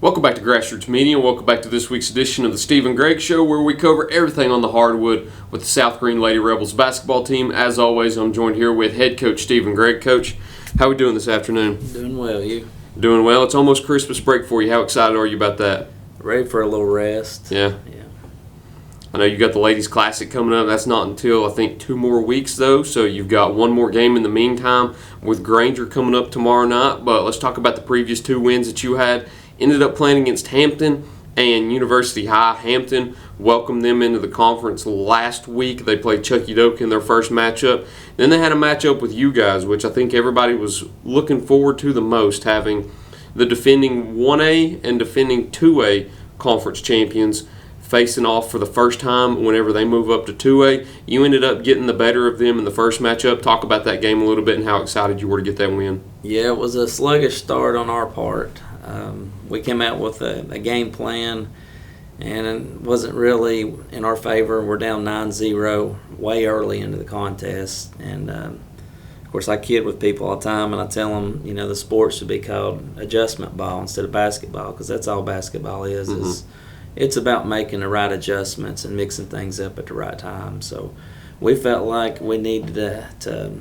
Welcome back to Grassroots Media. Welcome back to this week's edition of the Stephen Gregg Show, where we cover everything on the hardwood with the South Greene Lady Rebels basketball team. As always, I'm joined here with head coach Stephen Gregg. Coach, how are we doing this afternoon? Doing well, you? Doing well. It's almost Christmas break for you. How excited are you about that? Ready for a little rest. Yeah. I know you got the Ladies Classic coming up. That's not until, I think, 2 more weeks, though. So you've got one more game in the meantime with Granger coming up tomorrow night. But let's talk about the previous 2 wins that you had. Ended up playing against Hampton and University High. Hampton welcomed them into the conference last week. They played Chucky Doak in their first matchup. Then they had a matchup with you guys, which I think everybody was looking forward to the most, having the defending 1A and defending 2A conference champions facing off for the first time whenever they move up to 2A. You ended up getting the better of them in the first matchup. Talk about that game a little bit and how excited you were to get that win. Yeah, it was a sluggish start on our part. We came out with a game plan, and it wasn't really in our favor. We're down 9-0 way early into the contest. And, of course, I kid with people all the time, and I tell them, you know, the sport should be called adjustment ball instead of basketball, because that's all basketball is. Mm-hmm. It's about making the right adjustments and mixing things up at the right time. So we felt like we needed to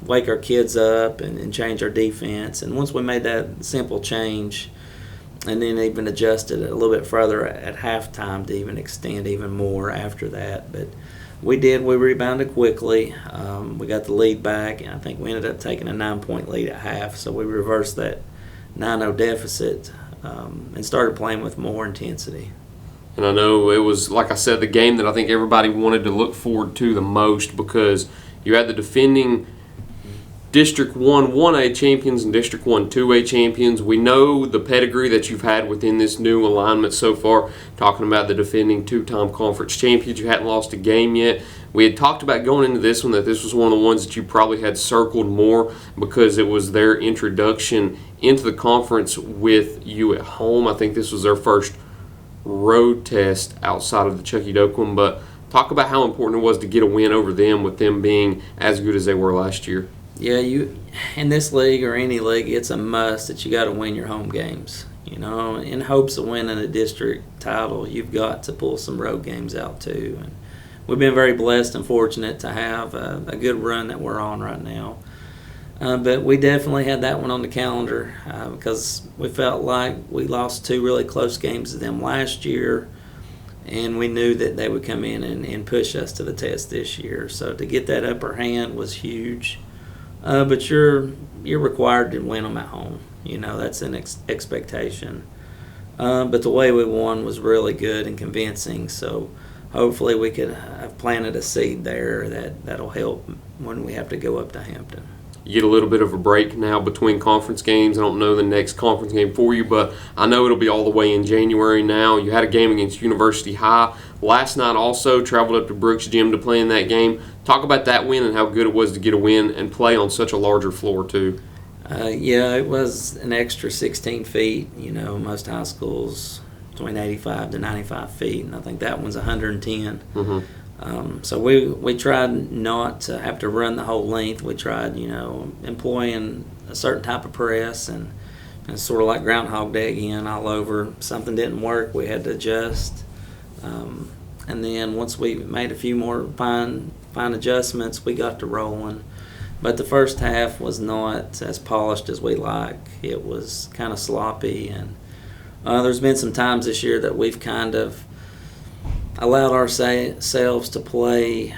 wake our kids up and change our defense. And once we made that simple change and then even adjusted it a little bit further at halftime to even extend even more after that. But we did. We rebounded quickly. We got the lead back, and I think we ended up taking a 9-point lead at half. So we reversed that 9-0 deficit and started playing with more intensity. And I know it was, like I said, the game that I think everybody wanted to look forward to the most, because you had the defending District 1 1A champions and District 1 2A champions. We know the pedigree that you've had within this new alignment so far, talking about the defending 2-time conference champions. You hadn't lost a game yet. We had talked about going into this one that this was one of the ones that you probably had circled more because it was their introduction into the conference with you at home. I think this was their first road test outside of the Chucky Doak one, but talk about how important it was to get a win over them with them being as good as they were last year. Yeah, you in this league or any league, it's a must that you got to win your home games. You know, in hopes of winning a district title, you've got to pull some road games out too. And we've been very blessed and fortunate to have a good run that we're on right now. But we definitely had that one on the calendar because we felt like we lost 2 really close games to them last year, and we knew that they would come in and push us to the test this year. So to get that upper hand was huge. But you're required to win them at home. You know, that's an expectation. But the way we won was really good and convincing. So hopefully we could have planted a seed there that'll help when we have to go up to Hampton. You get a little bit of a break now between conference games. I don't know the next conference game for you, but I know it'll be all the way in January now. You had a game against University High last night also, traveled up to Brooks Gym to play in that game. Talk about that win and how good it was to get a win and play on such a larger floor too. Yeah, it was an extra 16 feet. You know, most high schools between 85 to 95 feet, and I think that one's 110. Mm-hmm. So we tried not to have to run the whole length. We tried, you know, employing a certain type of press and sort of like Groundhog Day again all over. Something didn't work. We had to adjust. And then once we made a few more fine adjustments, we got to rolling. But the first half was not as polished as we like. It was kind of sloppy. And there's been some times this year that we've kind of allowed ourselves to play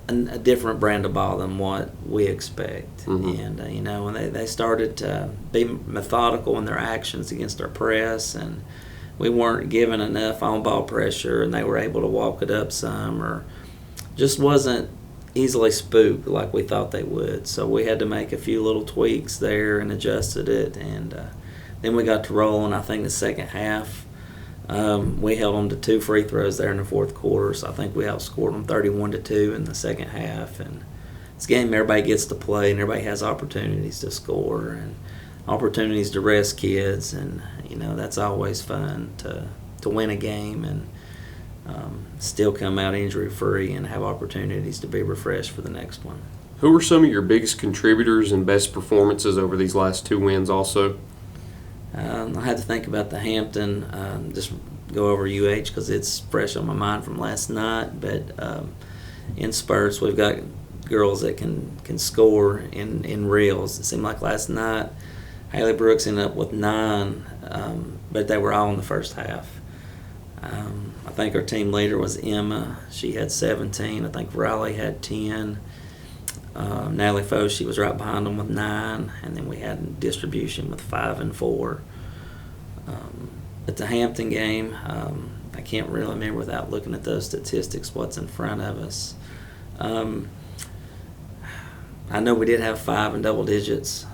a different brand of ball than what we expect. Mm-hmm. And, you know, when they started to be methodical in their actions against our press, and we weren't given enough on-ball pressure, and they were able to walk it up some, or just wasn't easily spooked like we thought they would. So we had to make a few little tweaks there and adjusted it, and then we got to roll. And I think the second half, we held them to 2 free throws there in the fourth quarter, so I think we outscored them 31-2 in the second half. And it's a game everybody gets to play, and everybody has opportunities to score and opportunities to rest kids, and you know that's always fun to win a game and still come out injury free and have opportunities to be refreshed for the next one. Who were some of your biggest contributors and best performances over these last 2 wins also? I had to think about the Hampton, just go over UH because it's fresh on my mind from last night. But in spurts, we've got girls that can score in reels. It seemed like last night Haley Brooks ended up with 9, but they were all in the first half. I think our team leader was Emma. She had 17. I think Riley had 10. Natalie Foe, she was right behind them with 9. And then we had distribution with 5 and 4. At the Hampton game, I can't really remember without looking at those statistics what's in front of us. I know we did have 5 in double digits.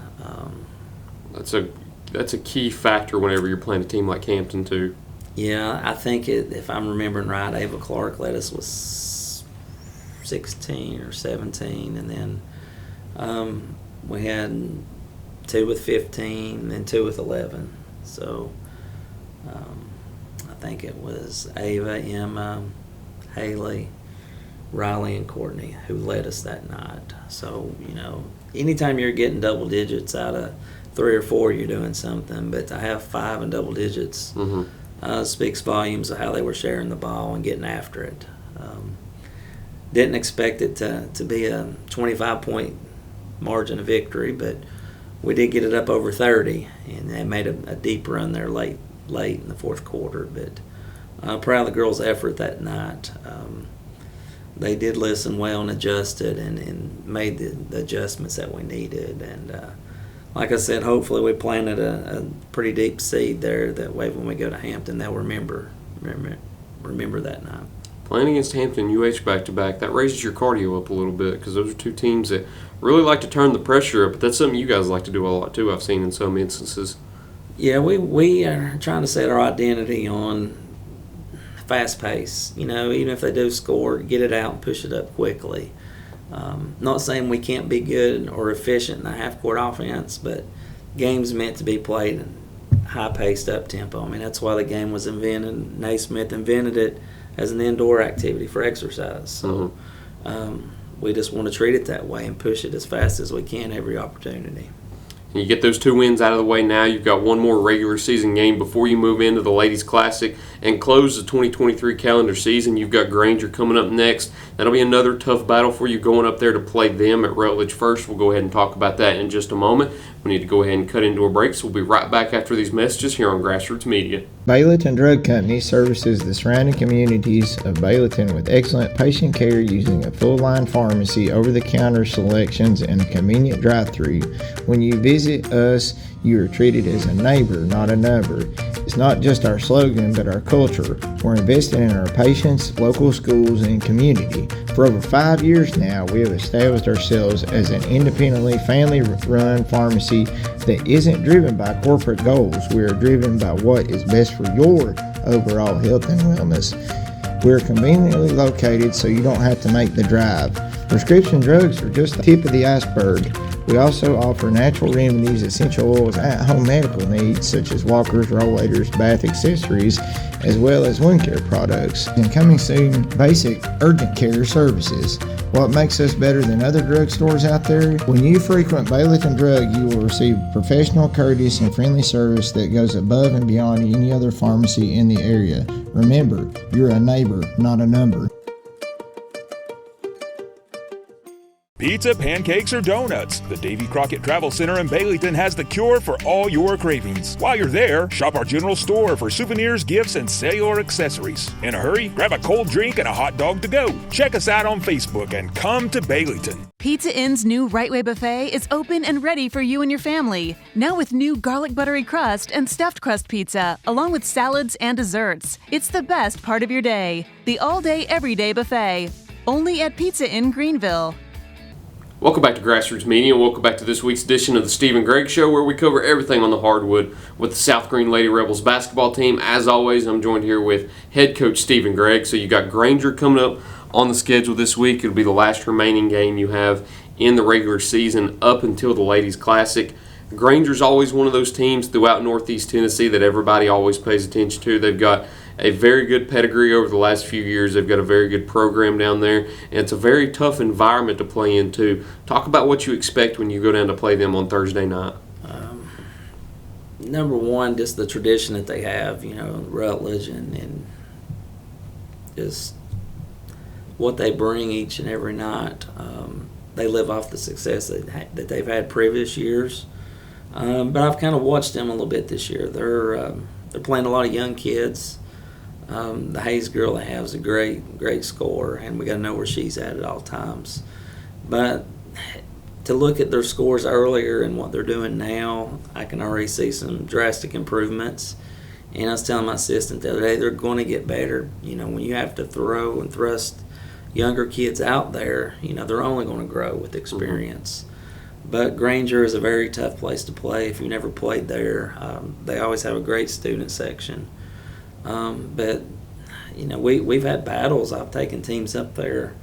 That's a key factor whenever you're playing a team like Hampton too. Yeah, I think if I'm remembering right, Ava Clark led us with 16 or 17, and then we had 2 with 15, and then 2 with 11. So I think it was Ava, Emma, Haley, Riley, and Courtney who led us that night. So, anytime you're getting double digits out of 3 or 4, you're doing something. But to have 5 in double digits speaks volumes of how they were sharing the ball and getting after it. Didn't expect it to be a 25-point margin of victory, but we did get it up over 30, and they made a deep run there late in the fourth quarter. But proud of the girls' effort that night. They did listen well and adjusted and made the adjustments that we needed. And like I said, hopefully we planted a pretty deep seed there. That way when we go to Hampton, they'll remember that night. Playing against Hampton UH back-to-back, that raises your cardio up a little bit because those are 2 teams that really like to turn the pressure up. But that's something you guys like to do a lot too, I've seen in some instances. Yeah, we are trying to set our identity on fast pace. Even if they do score, get it out and push it up quickly. Not saying we can't be good or efficient in the half-court offense, but games meant to be played in high-paced up-tempo. I mean, that's why the game was invented. Naismith invented it as an indoor activity for exercise. So we just want to treat it that way and push it as fast as we can every opportunity. You get those 2 wins out of the way now. You've got one more regular season game before you move into the Ladies Classic and close the 2023 calendar season. You've got Granger coming up next. That'll be another tough battle for you going up there to play them at Rutledge first. We'll go ahead and talk about that in just a moment. We need to go ahead and cut into a break, so we'll be right back after these messages here on Grassroots Media. Bayleton Drug Company services the surrounding communities of Bayleton with excellent patient care using a full-line pharmacy, over-the-counter selections, and a convenient drive-thru. When you visit us, you are treated as a neighbor, not a number. It's not just our slogan, but our culture. We're investing in our patients, local schools, and community. For over 5 years now, we have established ourselves as an independently family-run pharmacy that isn't driven by corporate goals. We are driven by what is best for your overall health and wellness. We're conveniently located so you don't have to make the drive. Prescription drugs are just the tip of the iceberg. We also offer natural remedies, essential oils, at-home medical needs such as walkers, rollators, bath accessories, as well as wound care products. And coming soon, basic urgent care services. What makes us better than other drugstores out there? When you frequent Bayleton Drug, you will receive professional, courteous, and friendly service that goes above and beyond any other pharmacy in the area. Remember, you're a neighbor, not a number. Pizza, pancakes, or donuts? The Davy Crockett Travel Center in Bayleton has the cure for all your cravings. While you're there, shop our general store for souvenirs, gifts, and cellular accessories. In a hurry, grab a cold drink and a hot dog to go. Check us out on Facebook and come to Bayleton. Pizza Inn's new Right Way Buffet is open and ready for you and your family. Now with new garlic buttery crust and stuffed crust pizza, along with salads and desserts. It's the best part of your day. The all-day, everyday buffet. Only at Pizza Inn Greenville. Welcome back to Grassroots Media, and welcome back to this week's edition of the Stephen Gregg Show, where we cover everything on the hardwood with the South Greene Lady Rebels basketball team. As always, I'm joined here with head coach Stephen Gregg. So you got Granger coming up on the schedule this week. It'll be the last remaining game you have in the regular season up until the Ladies Classic. Granger's always one of those teams throughout Northeast Tennessee that everybody always pays attention to. They've got a very good pedigree over the last few years. They've got a very good program down there, and it's a very tough environment to play into. Talk about what you expect when you go down to play them on Thursday night. number one, just the tradition that they have, Rutledge, and just what they bring each and every night. They live off the success that they've had previous years. But I've kind of watched them a little bit this year. They're playing a lot of young kids. The Hayes girl they have is a great scorer, and we got to know where she's at all times. But to look at their scores earlier and what they're doing now, I can already see some drastic improvements. And I was telling my assistant the other day, they're going to get better. When you have to throw and thrust younger kids out there, they're only going to grow with experience. But Granger is a very tough place to play if you've never played there. They always have a great student section. But we've had battles. I've taken teams up there,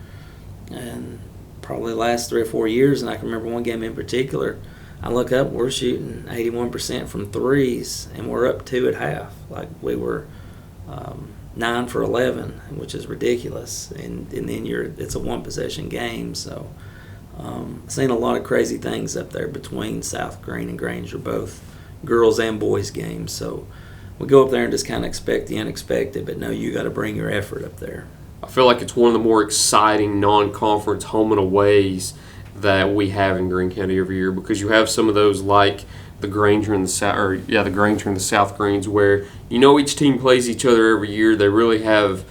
and probably the last 3 or 4 years, and I can remember one game in particular. I look up, we're shooting 81% from threes, and we're up 2 at half. Like we were 9 for 11, which is ridiculous. And then it's a one possession game. So I've seen a lot of crazy things up there between South Greene and Granger, both girls and boys games. So we go up there and just kind of expect the unexpected, but no, you got to bring your effort up there. I feel like it's one of the more exciting non-conference home and aways that we have in Greene County every year, because you have some of those like the Granger and the South Greens, where each team plays each other every year. They really have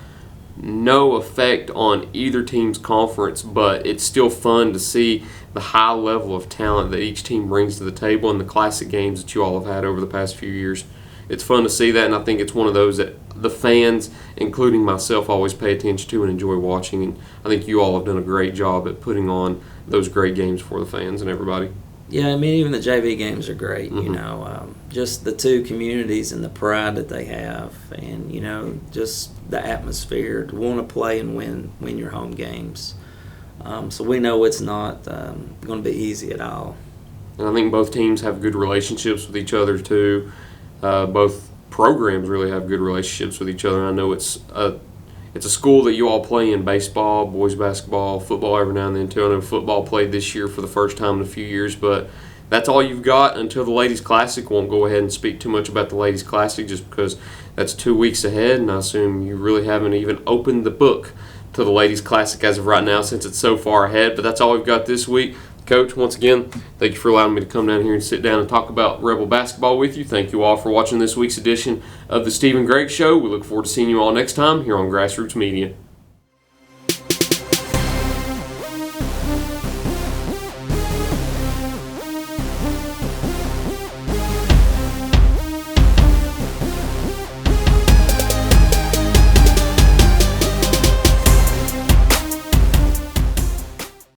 no effect on either team's conference, but it's still fun to see the high level of talent that each team brings to the table in the classic games that you all have had over the past few years. It's fun to see that, and I think it's one of those that the fans, including myself, always pay attention to and enjoy watching. And I think you all have done a great job at putting on those great games for the fans and everybody. Yeah, even the JV games are great. Just the two communities and the pride that they have, and just the atmosphere to want to play and win your home games. So we know it's not going to be easy at all. And I think both teams have good relationships with each other too. Both programs really have good relationships with each other. And I know it's a school that you all play in baseball, boys basketball, football every now and then too. I know football played this year for the first time in a few years, but that's all you've got until the Ladies Classic. Won't go ahead and speak too much about the Ladies Classic just because that's 2 weeks ahead, and I assume you really haven't even opened the book to the Ladies Classic as of right now since it's so far ahead. But that's all we've got this week. Coach, once again, thank you for allowing me to come down here and sit down and talk about Rebel basketball with you. Thank you all for watching this week's edition of the Stephen Gregg Show. We look forward to seeing you all next time here on Grassroots Media.